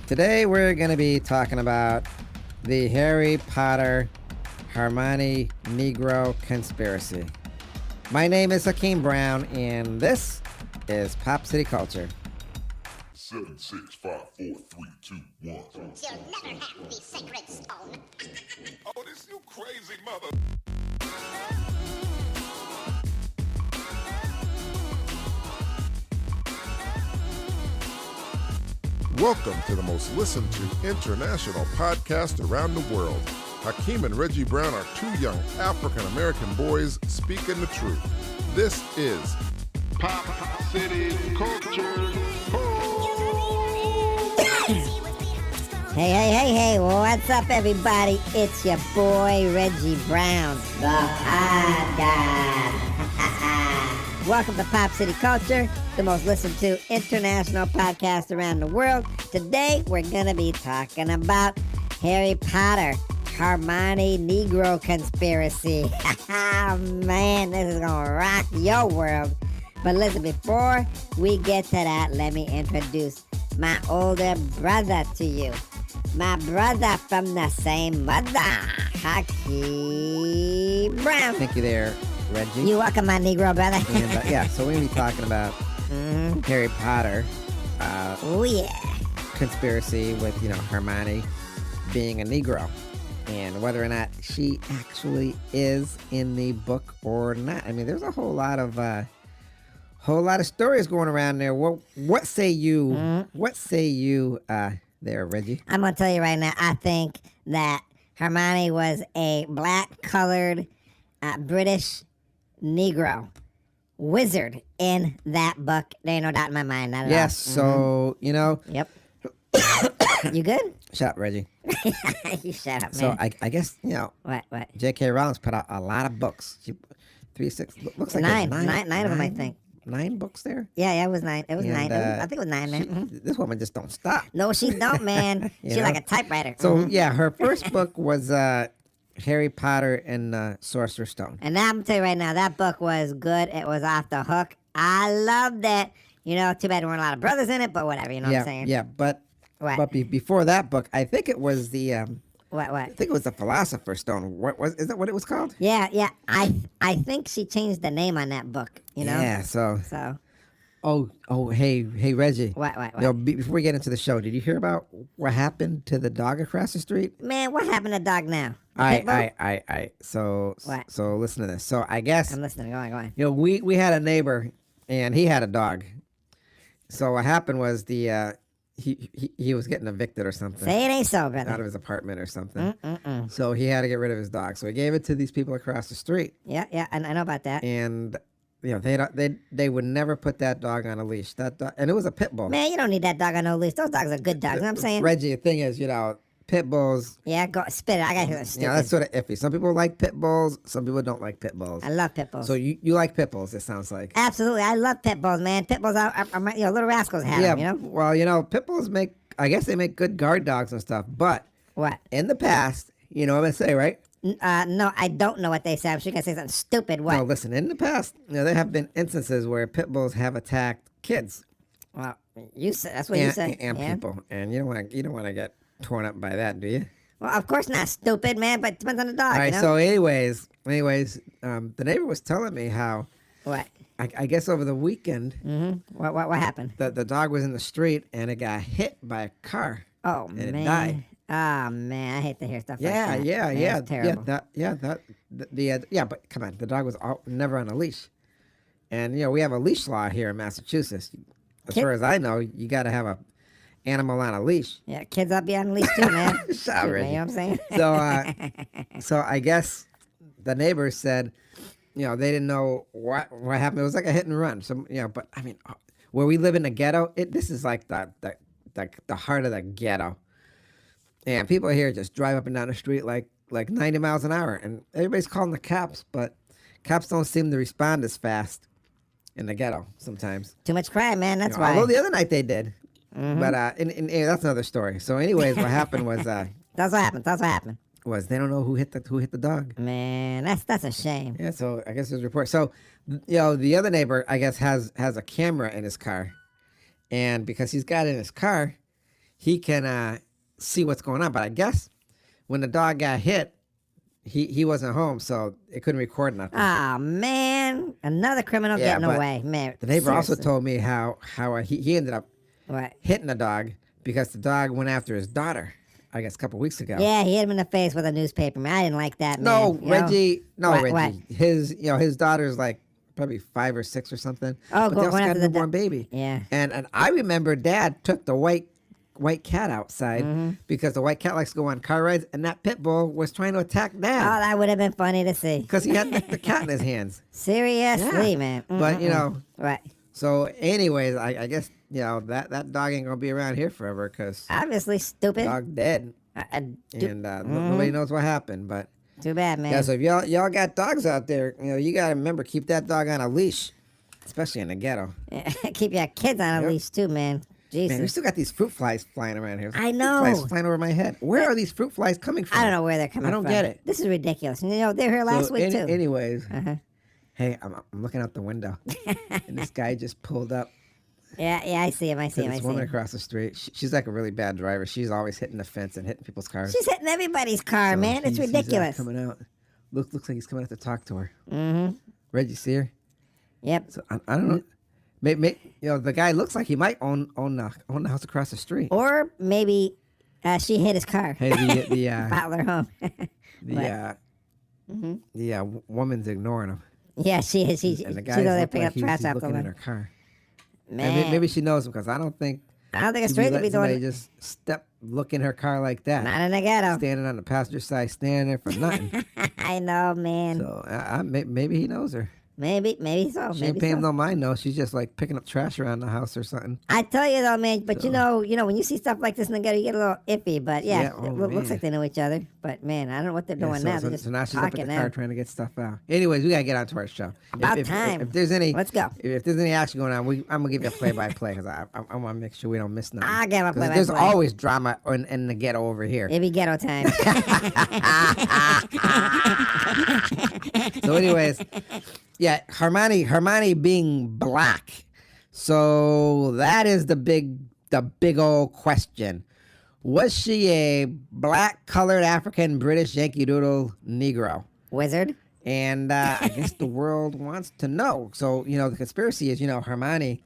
Today we're going to be talking about the Harry Potter Hermione Negro conspiracy. My name is Hakeem Brown, and this is Pop City Culture. 7, 6, 5, 4, 3, 2, 1. You'll never have the sacred stone. Oh, this you crazy mother. Welcome to the most listened to international podcast around the world. Hakeem and Reggie Brown are two young African-American boys speaking the truth. This is Pop City Culture. Hey, what's up, everybody? It's your boy, Reggie Brown, the podcast. Welcome to Pop City Culture, the most listened to international podcast around the world. Today, we're going to be talking about Harry Potter, Hermione Negro conspiracy. Man, this is going to rock your world. But listen, before we get to that, let me introduce my older brother to you. My brother from the same mother, Hakeem Brown. Thank you there, Reggie. You welcome, my Negro brother. And, so we're going to be talking about Harry Potter Oh, yeah. conspiracy with, Hermione being a Negro and whether or not she actually is in the book or not. I mean, there's a whole lot of stories going around there. What say you? What say you there, Reggie? I'm going to tell you right now, I think that Hermione was a black-colored British Negro wizard in that book. There ain't no doubt in my mind. Not at Yes, all. so, Yep. You good? Shut up, Reggie. You shut up, man. So I guess, What? J.K. Rowling's put out a lot of books. 3, 6, looks like Nine. there's Nine of them, I think. 9 books there? Yeah, it was 9. It was And, 9. I think it was 9, man. This woman just don't stop. No, she don't, man. You She's know? like a typewriter. So, yeah, her first book was Harry Potter and the Sorcerer's Stone. And now I'm going to tell you right now, that book was good. It was off the hook. I loved it. Too bad there weren't a lot of brothers in it, but whatever, you know what I'm saying? Yeah, but What? before that book, I think it was the What? I think it was the Philosopher's Stone. Is that what it was called? Yeah. I think she changed the name on that book, Yeah, so So, hey Reggie. what? Before we get into the show, did you hear about what happened to the dog across the street? Man, what happened to Dog now? The I pit bull? So What? so listen to this. So I guess I'm listening. Go on. we had a neighbor and he had a dog. So what happened was he was getting evicted or something. Say it ain't so, Out brother. of his apartment or something. So he had to get rid of his dog. So he gave it to these people across the street. Yeah, I know about that. And they would never put that dog on a leash. That dog, and it was a pit bull. Man, you don't need that dog on no leash. Those dogs are good dogs. You know what I'm saying? Reggie, the thing is, pit bulls, Yeah, go spit it. I got to hear that stupid. that's sort of iffy. Some people like pit bulls. Some people don't like pit bulls. I love pit bulls. So you like pit bulls, it sounds like. Absolutely, I love pit bulls, man. Pit bulls are my, little rascals have Yeah, them, well, pit bulls I guess they make good guard dogs and stuff. But What? in the past, you know what I'm going to say, right? No, I don't know what they say. I'm sure you can say something stupid. What? No, listen, in the past, there have been instances where pit bulls have attacked kids. Well, you say that's what you say. And yeah? people. And you don't want to get torn up by that, do you? Well, of course not stupid, man. But it depends on the dog. All right. You know? So, anyways, the neighbor was telling me how What? I guess over the weekend What happened? the dog was in the street and it got hit by a car. Oh And it man. died. Oh man, I hate to hear stuff like Yeah, that. yeah, Man, yeah, it's terrible. But come on, the dog was never on a leash, and we have a leash law here in Massachusetts. As far as I know, you got to have a animal on a leash. Yeah, kids ought to be on the leash too, man. Shut up, Shoot, man, Reggie. you know what I'm saying? So I guess the neighbors said, they didn't know what happened. It was like a hit and run. So but I mean, where we live in the ghetto, this is like the heart of the ghetto. And people here just drive up and down the street like 90 miles an hour. And everybody's calling the cops, but cops don't seem to respond as fast in the ghetto sometimes. Too much crime, man. That's why. Although the other night they did. But that's another story. So anyways, what happened was That's what happened. They don't know who hit the dog. Man, that's a shame. Yeah, so I guess there's a report. So, the other neighbor, I guess, has a camera in his car. And because he's got it in his car, he can see what's going on. But I guess when the dog got hit, he wasn't home, so it couldn't record nothing. Oh, man. Another criminal Yeah, getting but away. Man, The neighbor also seriously. told me how he ended up What? hitting the dog because the dog went after his daughter, I guess a couple weeks ago. Yeah, he hit him in the face with a newspaper. Man, I didn't like that, man. No, you know? Reggie. No, What- Reggie. His daughter's like probably 5 or 6 or something. Oh, but they also going got after a the newborn baby. Yeah. And I remember Dad took the white cat outside because the white cat likes to go on car rides, and that pit bull was trying to attack Oh, Dad that would have been funny to see. because he had the cat in his hands. Seriously, Yeah. man. But Right. so anyways, I guess that dog ain't gonna be around here forever because Obviously stupid. dog dead, and nobody knows what happened. But Too bad, man. yeah, so if y'all got dogs out there, you gotta remember keep that dog on a leash, especially in the ghetto. Keep your kids on a Yep. leash too, man. Jesus. Man, we still got these fruit flies flying around here. I know. Fruit flies flying over my head. Where are these fruit flies coming from? I don't know where they're coming I from. don't get it. This is ridiculous. They're here last So week too. Anyways, hey, I'm looking out the window, and this guy just pulled up Yeah, I see him. I to see him. I this see woman him. across the street. She's like a really bad driver. She's always hitting the fence and hitting people's cars. She's hitting everybody's car, So man. It's he's, ridiculous. coming out. Looks like he's coming out to talk to her. Mm-hmm. Reggie, see her? Yep. So I don't know. Maybe the guy looks like he might own the house across the street. Or maybe she hit his car. Hey, the Followed her home. woman's ignoring him, Yeah, she is. She's and the over guy there looks picking like up he's trash after looking in them. her car. And Man, maybe she knows him because I don't think I don't think a she'd straight would be letting somebody doing. just look in her car like that. Not in the ghetto. Standing on the passenger side, standing there for nothing. I know, man. So maybe he knows her. Maybe so. She Maybe ain't paying so. him no mind, no. She's just like picking up trash around the house or something. I tell you though, man. But you know, when you see stuff like this in the ghetto, you get a little iffy. But yeah, Yeah, oh, it looks man. like they know each other. But man, I don't know what they're doing now. They're just so now she's up at talking the now. car trying to get stuff out. Anyways, we gotta get on to our show. About if, time. If there's any, Let's go. If there's any action going on, I'm gonna give you a play-by-play because I want to make sure we don't miss nothing. I'll give a 'Cause play-by-play. There's always drama in the ghetto over here. It'd be ghetto time. So, anyways, yeah, Hermione being black. So that is the big old question. Was she a black, colored, African, British, Yankee Doodle, Negro? Wizard. And I guess the world wants to know. So, the conspiracy is, Hermione,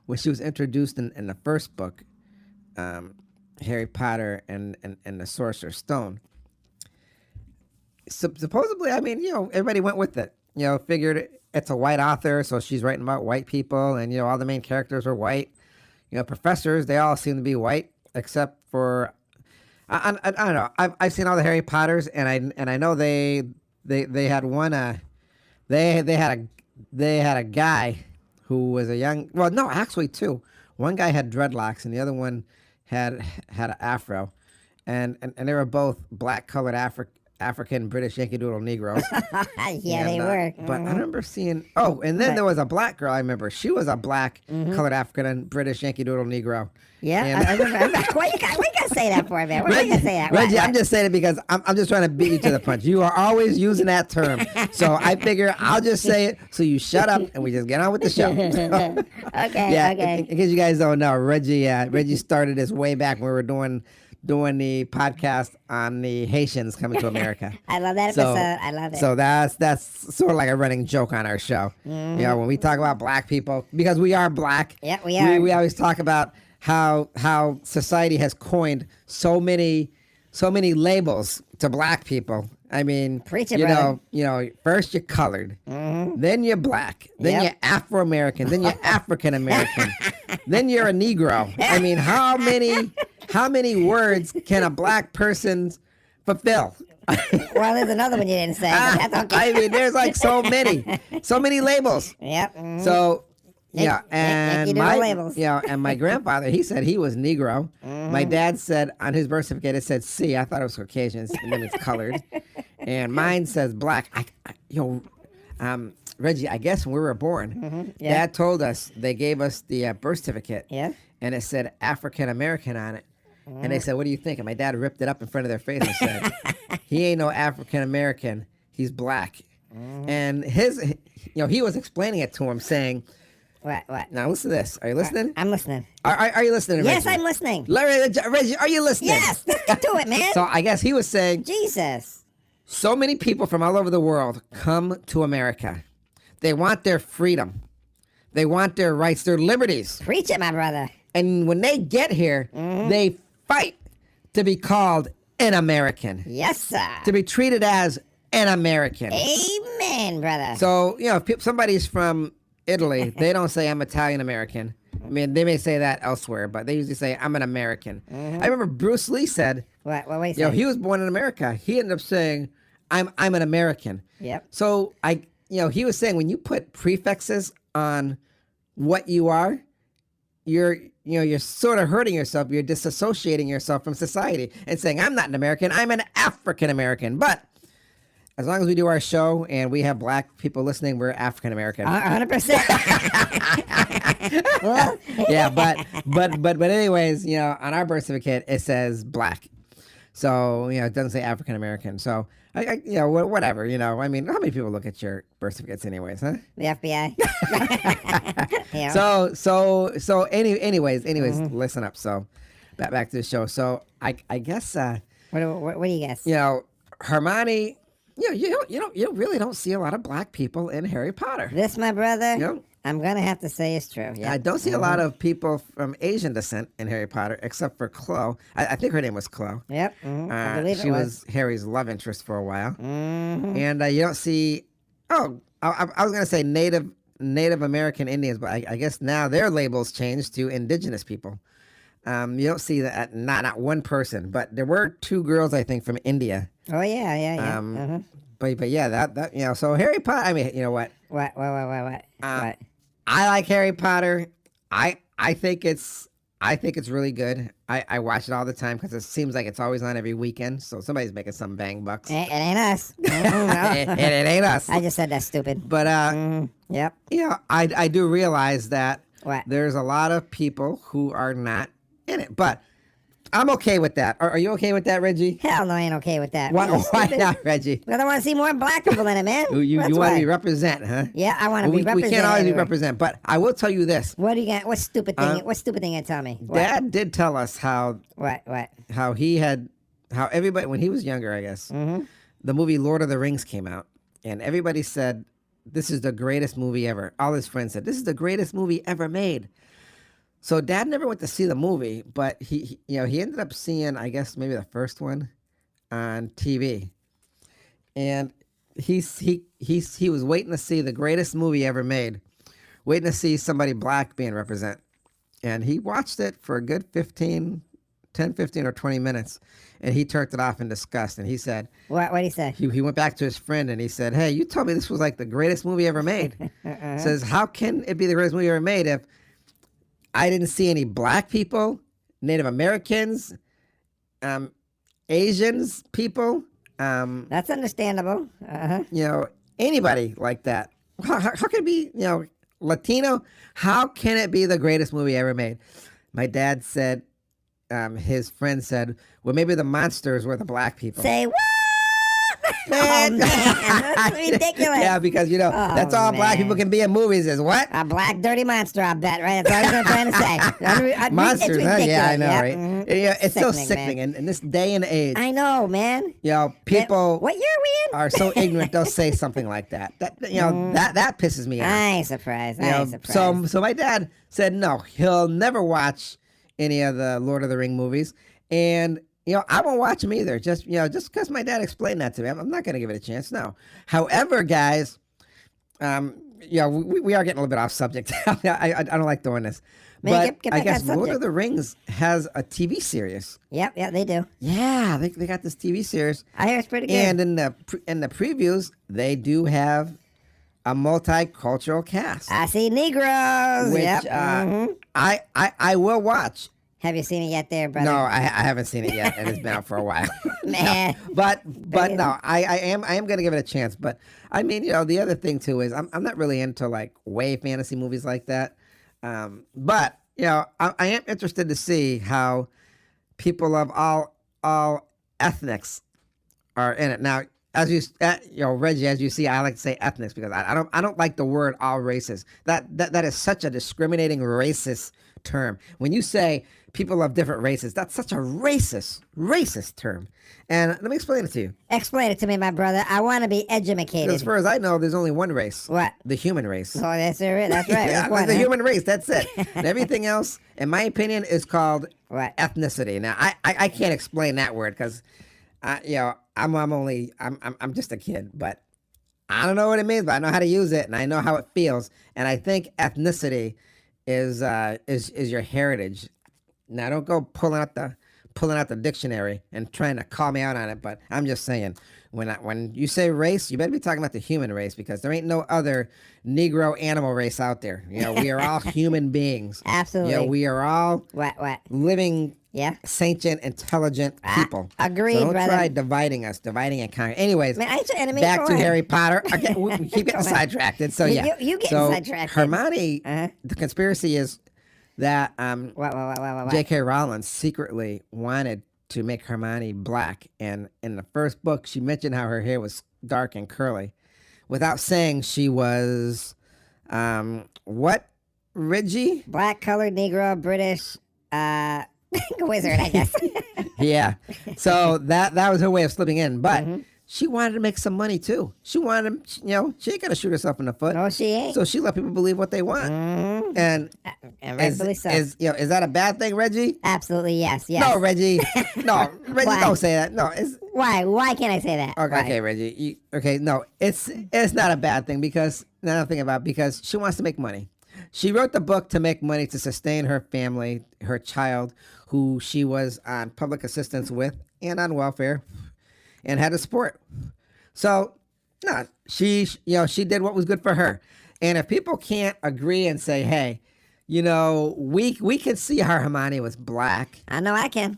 when she was introduced in the first book, Harry Potter and the Sorcerer's Stone, supposedly, everybody went with it. Figured it's a white author, so she's writing about white people, and, all the main characters were white. Professors, they all seem to be white, except for, I don't know. I've seen all the Harry Potters, and I know they had one, they had a guy who was actually two. One guy had dreadlocks, and the other one had an afro, and they were both black colored African, British, Yankee Doodle Negroes. Yeah, they were. But I remember seeing. Oh, and then there was a black girl. I remember she was a black colored African and British Yankee Doodle Negro. Yeah, And- I remember. Why you gotta say that for, man? Why you gotta say that? Reggie, What? I'm just saying it because I'm just trying to beat you to the punch. You are always using that term, so I figure I'll just say it so you shut up and we just get on with the show. Okay, Yeah, okay. in case you guys don't know, Reggie started this way back when we were doing the podcast on the Haitians coming to America. I love that So- episode. I love it. So that's sort of like a running joke on our show. When we talk about black people, because we are black. Yeah, we are. We always talk about how society has coined so many labels to black people. I mean, Preach it, brother. First you're colored, then you're black, then Yep. you're Afro-American, then you're African-American, then you're a Negro. I mean, how many words can a black person fulfill? Well, there's another one you didn't say. But that's okay. I mean, there's like so many labels. Yep. So, Yankee Doodle my labels. and my grandfather, he said he was Negro. My dad said on his birth certificate it said C. I thought it was Caucasian, and then it's colored. And mine says black. Reggie, I guess when we were born, Yeah. Dad told us they gave us the birth certificate, Yeah. and it said African American on it. And they said, "What do you think?" And my dad ripped it up in front of their face and said, "He ain't no African American. He's black." And he was explaining it to him, saying, What? Now listen to this. Are you listening? I'm listening. Are you listening? Yes, Reggie? I'm listening. Reggie, are you listening? Yes, let's get to it, man. So I guess he was saying Jesus. so many people from all over the world come to America. They want their freedom. They want their rights, their liberties. Preach it, my brother. And when they get here, they fight to be called an American, Yes, sir. to be treated as an American. Amen, brother. So, if somebody's from Italy, they don't say I'm Italian American. I mean, they may say that elsewhere, but they usually say I'm an American. I remember Bruce Lee said, what do you say? he was born in America. He ended up saying, I'm an American. Yep. So he was saying when you put prefixes on what you are, you're sort of hurting yourself. You're disassociating yourself from society and saying, I'm not an American, I'm an African American. But as long as we do our show and we have black people listening, we're African American. 100%. Well, Yeah, but anyways, on our birth certificate it says black. So, it doesn't say African American. So, whatever, I mean, how many people look at your birth certificates anyways, huh? the FBI. Yeah. Anyways, listen up. So, back to the show. So, I guess, What do you guess? Hermione, you really don't see a lot of black people in Harry Potter. This, my brother, Yep. I'm going to have to say is true. Yep. I don't see a lot of people from Asian descent in Harry Potter, except for Chloe. I think her name was Chloe. Yep. I believe She it was Harry's love interest for a while. Mm-hmm. And you don't see, I was going to say Native American Indians, but I guess now their labels changed to indigenous people. You don't see that, not one person, but there were 2 girls, I think, from India. Oh, yeah. But yeah, that so Harry Potter, I mean, you know what? What? I like Harry Potter. I think it's really good. I watch it all the time because it seems like it's always on every weekend. So somebody's making some bang bucks. It ain't us. it ain't us. I just said that's stupid. But Yep. I do realize that What? there's a lot of people who are not in it. But I'm okay with that. Are you okay with that, Reggie? Hell no, I ain't okay with that. Why Stupid. not, Reggie? Because I want to see more black people in it, man. You That's want to why. be represent, huh? Yeah, I want to be We represented. can't always be everywhere. represent. But I will tell you this. What do you got? What stupid thing? What stupid thing you tell me? What? Dad did tell us how What? everybody, when he was younger, I guess, the movie Lord of the Rings came out, and everybody said, this is the greatest movie ever. All his friends said, this is the greatest movie ever made. So Dad never went to see the movie, but he ended up seeing, I guess, maybe the first one on TV. And he was waiting to see the greatest movie ever made, waiting to see somebody black being represented. And he watched it for a good 10, 15 or 20 minutes, and he turned it off in disgust. And he said, What did he say? he went back to his friend and he said, hey, you told me this was like the greatest movie ever made. Says, how can it be the greatest movie ever made if I didn't see any black people, Native Americans, Asians people, That's understandable. anybody like that? How can it be, Latino? How can it be the greatest movie ever made? My dad said, his friend said, well, maybe the monsters were the black people. Say what? Man. Oh, man, that's ridiculous. Yeah, because, that's all black man. people can be in movies is what? A black dirty monster, I bet, right? That's all I'm trying to say. Monsters, It's huh? Yeah, I ridiculous, know, yep. right? Mhm. Yeah, it's so Sickening, sickening. man. In this day and age, I know, man. people What year are we in? are so ignorant they'll say something like that. That that pisses me off. I ain't surprised. So my dad said no, he'll never watch any of the Lord of the Ring movies, and I won't watch them either. Just because my dad explained that to me, I'm not going to give it a chance. No. However, guys, we are getting a little bit off subject. I don't like doing this, Man, but get I back guess on Lord subject. of the Rings has a TV series. Yep, they do. Yeah, they got this TV series. I hear it's pretty good. And in the previews, they do have a multicultural cast, I see Negroes. which Yep. mhm. I will watch. Have you seen it yet, there, brother? No, I haven't seen it yet, and it's been out for a while. Man. But no, I am gonna give it a chance. But I mean, the other thing too is I'm not really into like way fantasy movies like that. But I am interested to see how people of all ethnics are in it. Now, as Reggie, as you see, I like to say ethnics because I don't like the word all races. That is such a discriminating racist term. When you say people of different races, that's such a racist term. And let me explain it to you. Explain it to me, my brother. I want to be As educated. far as I know, there's only one race. What? The human race. Oh, that's it. That's right. Yeah, That's one, the huh? human race. That's it. And everything else, in my opinion, is called What? ethnicity. Now, I can't explain that word because, I'm just a kid, but I don't know what it means, but I know how to use it and I know how it feels. And I think ethnicity is your heritage. Now, don't go pulling out the dictionary and trying to call me out on it, but I'm just saying, when you say race, you better be talking about the human race because there ain't no other Negro animal race out there. We are all human beings. Absolutely. We are all What? living, Yeah. sentient, intelligent people. agreed, so don't brother. try dividing and conquering. Anyways, Man, I ain't your enemy. back Go to ahead. Harry Potter. Okay, we keep getting sidetracked. So yeah, You getting so sidetracked. Hermione, Uh-huh. the conspiracy is that What? J.K. Rowling secretly wanted to make Hermione black, and in the first book, she mentioned how her hair was dark and curly, without saying she was what, Reggie? Black, colored, Negro, British, wizard, I guess. Yeah. So that was her way of slipping in, but she wanted to make some money too. She wanted to, she ain't gonna shoot herself in the foot. No, she ain't. So she let people believe what they want, and And rightfully so. is that a bad thing, Reggie? Absolutely, yes. No, Reggie. No, Reggie, Why? don't say that. No, it's Why? Why can't I say that? okay, Why? okay, Reggie. No, it's not a bad thing because now I'm thinking about it, because she wants to make money. She wrote the book to make money to sustain her family, her child, who she was on public assistance with and on welfare, and had to support. So, no, she did what was good for her. And if people can't agree and say, hey, we could see how Hermione was black. I know I can.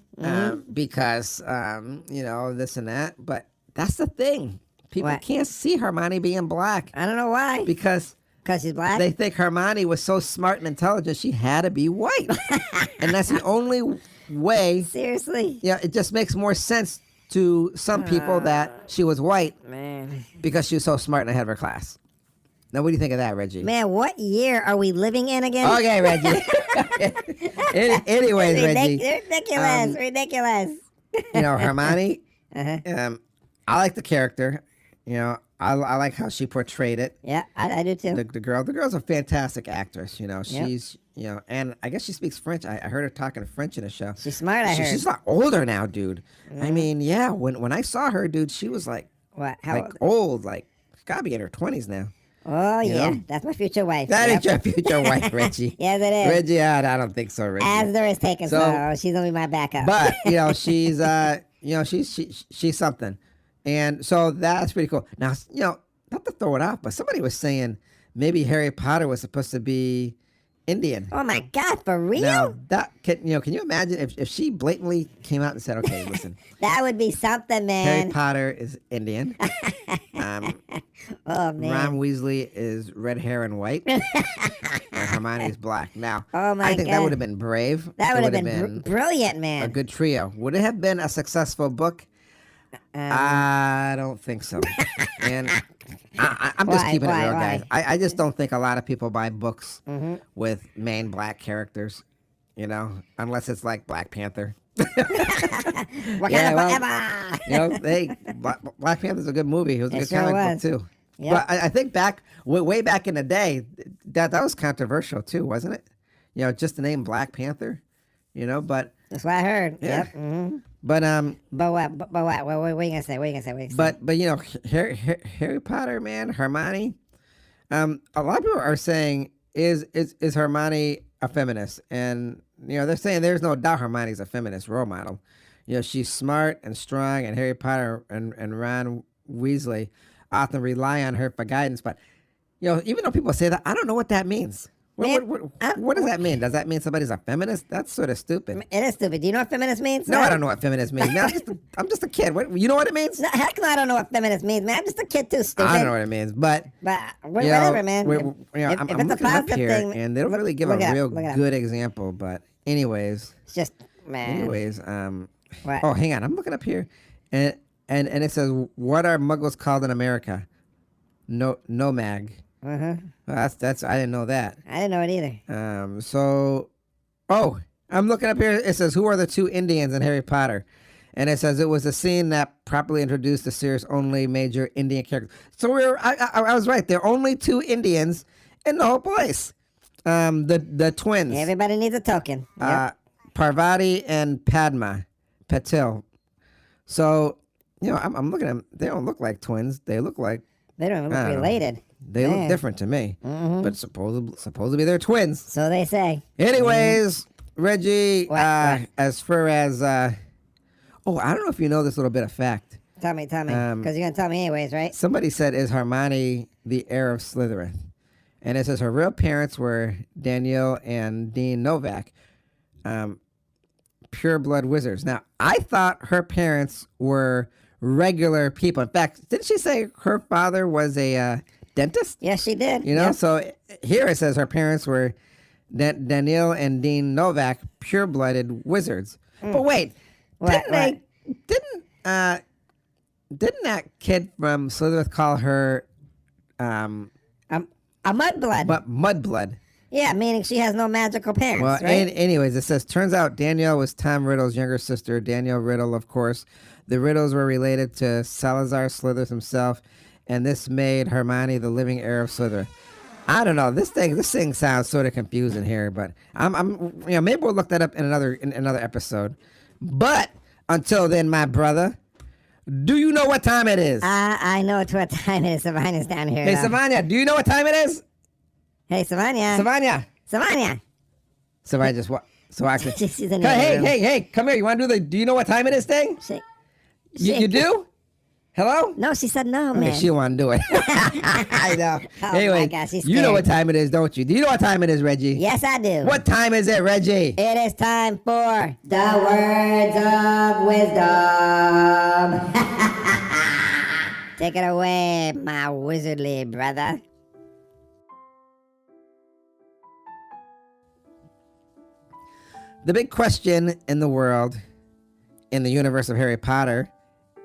Because this and that, but that's the thing. People What? can't see Hermione being black I don't know why. because Because she's black? they think Hermione was so smart and intelligent she had to be white, and that's the only way. Seriously? It just makes more sense to some people that she was white Man. because she was so smart and ahead of her class. Now, what do you think of that, Reggie? Man, what year are we living in again? Okay, Reggie. Anyways, Reggie. Ridiculous. Ridiculous. Hermione. Uh-huh. I like the character. I like how she portrayed it. Yeah, I do too. The girl's a fantastic actress. She's and I guess she speaks French. I heard her talking French in a show. She's smart, I heard. She's a lot older now, dude. I mean, yeah. When I saw her, dude, she was like What? How like old, like gotta be in her 20s now. Oh, yeah. know? That's my future wife. That Yep. is your future wife, Reggie. Yes, it is. Reggie, I don't think so, Reggie. As there is taken, so she's gonna be my backup. But she's she's something, and so that's pretty cool. Now not to throw it off, but somebody was saying maybe Harry Potter was supposed to be Indian. Oh my God, for real? Now that can you imagine if she blatantly came out and said, okay, listen, That would be something, Harry man. Potter is Indian. Oh man. Ron Weasley is red hair and white. And Hermione is black. Now, Oh, my I think that God. would have been brave. That It would have been brilliant, man. a good trio. Would it have been a successful book? I don't think so. And I'm just Why? keeping it real, Why? guys. I just don't think a lot of people buy books with main black characters, unless it's like Black Panther. Wakanda Yeah, well, forever. Black Panther's a good movie. It was a It good sure comic was. book, too. Yep. But I think way back in the day, that was controversial, too, wasn't it? Just the name Black Panther, but... That's what I heard. Yeah. Yep. Mm-hmm. But But what? What are you gonna say? What are you gonna say? What are you gonna say? but Harry Potter, man, Hermione. A lot of people are saying is Hermione a feminist, and they're saying there's no doubt Hermione's a feminist role model. She's smart and strong, and Harry Potter and Ron Weasley often rely on her for guidance. But even though people say that, I don't know what that means. Man, What does that mean? Does that mean somebody's a feminist? That's sort of stupid. It is stupid. Do you know what feminist means? No, I don't know what feminist means. Man, I'm just a kid. You know what it means? No, heck no, I don't know what feminist means, man. I'm just a kid too, stupid. I don't know what it means, but Whatever, man. I'm if it's a looking up positive here, thing, and they don't really give look it a up, real look it up. good example. But anyways, It's just, man. What? What? Oh, hang on, I'm looking up here, and and it says, what are muggles called in America? Nomag. Uh-huh. Well, that's I didn't know that. I didn't know it either. I'm looking up here. It says, who are the two Indians in Harry Potter? And it says it was a scene that properly introduced the series' only major Indian character. So I was right. There are only two Indians in the whole place. The twins. Everybody needs a token. Yep. Parvati and Padma Patil. So, I'm looking at them. They don't look like twins. They look like... They don't even look related. They look different to me. Mm-hmm. But supposedly they're twins. So they say. Anyways, Reggie, What? as far as... I don't know if you know this little bit of fact. Tell me. Because you're going to tell me anyways, right? Somebody said, is Hermione the heir of Slytherin? And it says her real parents were Danielle and Dean Novak, pure blood wizards. Now, I thought her parents were regular people. In fact, didn't she say her father was a dentist? Yes, she did. Yep. So here it says her parents were Danielle and Dean Novak, pure blooded wizards. But wait, didn't that kid from Slytherin call her a mudblood. But mudblood. Yeah, meaning she has no magical parents, Well, right? anyways, it says, turns out Danielle was Tom Riddle's younger sister, Danielle Riddle, of course. The Riddles were related to Salazar Slytherin himself, and this made Hermione the living heir of Slytherin. I don't know. This thing sounds sort of confusing here, but maybe we'll look that up in another episode. But until then, my brother, do you know what time it is? I know what time it is. Savannah's down here. Hey, Savannah, do you know what time it is? Hey, Savannah. Savannah just what? So I could. She's in the room. Hey, come here. You want to do you know what time it is thing? You do? Hello? No, she said no, Okay, man. she don't want to do it. I know. Oh, Anyway, my gosh, she's you know scared. what time it is, don't you? Do you know what time it is, Reggie? Yes, I do. What time is it, Reggie? It is time for the words of wisdom. Take it away, my wizardly brother. The big question in the world, in the universe of Harry Potter,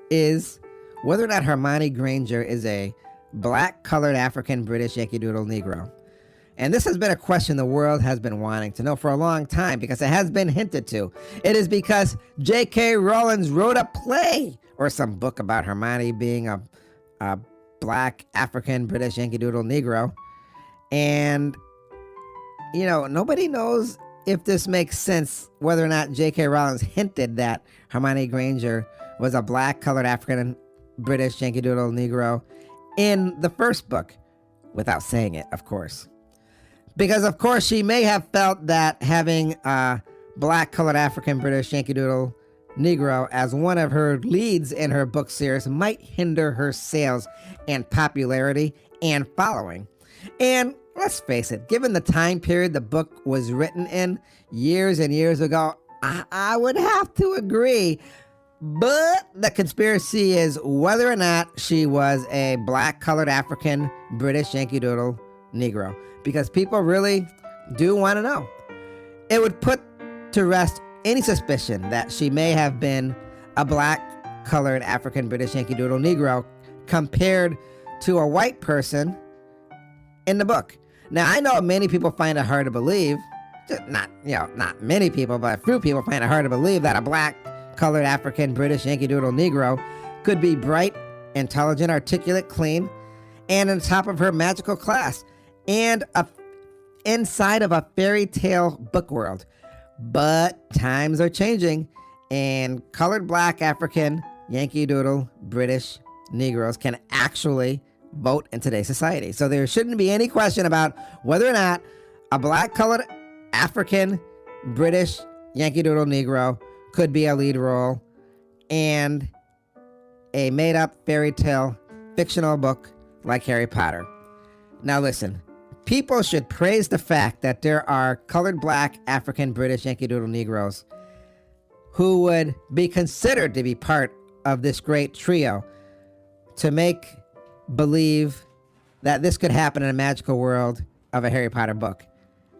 is whether or not Hermione Granger is a black-colored African-British Yankee Doodle Negro. And this has been a question the world has been wanting to know for a long time because it has been hinted to. It is because J.K. Rowling wrote a play or some book about Hermione being a black African-British Yankee Doodle Negro. And, nobody knows if this makes sense, whether or not J.K. Rowling hinted that Hermione Granger was a black-colored African-British Yankee Doodle Negro in the first book, without saying it, of course. Because, of course, she may have felt that having a black-colored African-British Yankee Doodle Negro as one of her leads in her book series might hinder her sales and popularity and following. And let's face it, given the time period the book was written in years and years ago, I would have to agree. But the conspiracy is whether or not she was a black-colored African-British Yankee Doodle Negro. Because people really do want to know. It would put to rest any suspicion that she may have been a black-colored African-British Yankee Doodle Negro compared to a white person in the book. Now, I know many people find it hard to believe, not many people, but a few people find it hard to believe that a black-colored African-British Yankee Doodle Negro could be bright, intelligent, articulate, clean, and on top of her magical class, and inside of a fairy tale book world. But times are changing, and colored black African Yankee Doodle British Negroes can actually vote in today's society. So there shouldn't be any question about whether or not a black-colored African British Yankee Doodle Negro could be a lead role in a made-up fairy tale fictional book like Harry Potter. Now listen, people should praise the fact that there are colored black African British Yankee Doodle Negroes who would be considered to be part of this great trio to make believe that this could happen in a magical world of a Harry Potter book.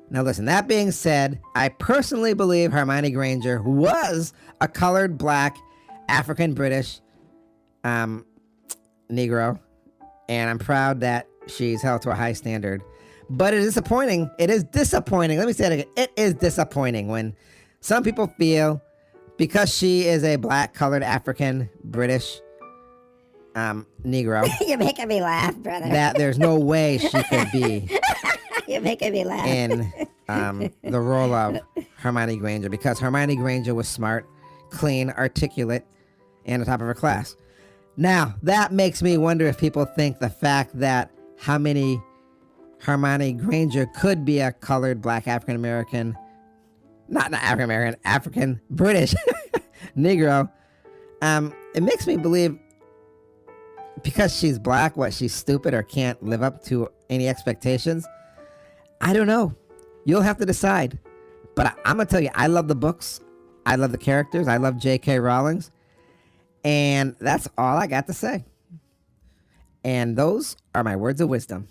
Now listen, that being said, I personally believe Hermione Granger was a colored black African British Negro, and I'm proud that she's held to a high standard. But it is disappointing. It is disappointing. Let me say it again. It is disappointing when some people feel because she is a black, colored, African, British Negro. You're making me laugh, brother. That there's no way she could be You're making me laugh. in the role of Hermione Granger, because Hermione Granger was smart, clean, articulate, and on top of her class. Now, that makes me wonder if people think the fact that how many Hermione Granger could be a colored black African American, not African American, African British Negro. It makes me believe because she's black, what, she's stupid or can't live up to any expectations. I don't know. You'll have to decide. But I'm going to tell you, I love the books. I love the characters. I love J.K. Rowling's. And that's all I got to say. And those are my words of wisdom.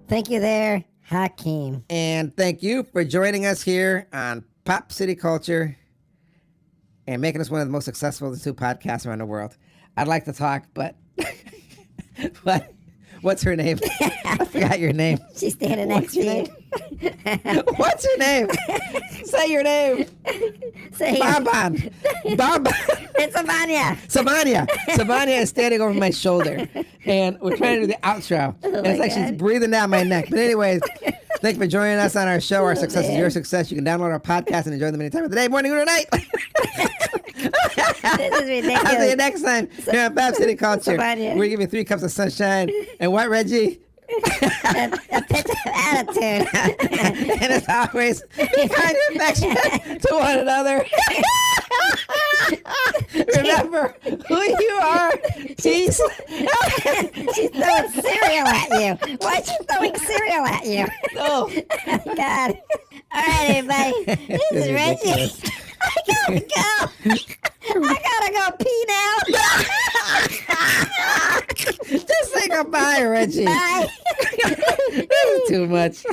Thank you there, Hakeem. And thank you for joining us here on Pop City Culture and making us one of the most successful of the 2 podcasts around the world. I'd like to talk, but what's her name? I forgot your name. She's standing next to you. What's your name? Say your name. Say Bonbon. Bonbon. It's Amania. Savania. Savania is standing over my shoulder, and we're trying to do the outro. And it's like she's breathing down my neck. But anyways, thank you for joining us on our show. Our success is your success. You can download our podcast and enjoy them any time of the day, morning, or night. This is ridiculous. I'll see you next time here on Pop City Culture. We're giving you 3 cups of sunshine. And what, Reggie? A pitch of attitude. And as always, be kind and affectionate to one another. Remember who you are. Peace. She's throwing cereal at you. Why is she throwing cereal at you? No. God. All right, everybody. This is Reggie. I gotta go. I gotta go pee now. Just say goodbye, Reggie. Bye. This is too much.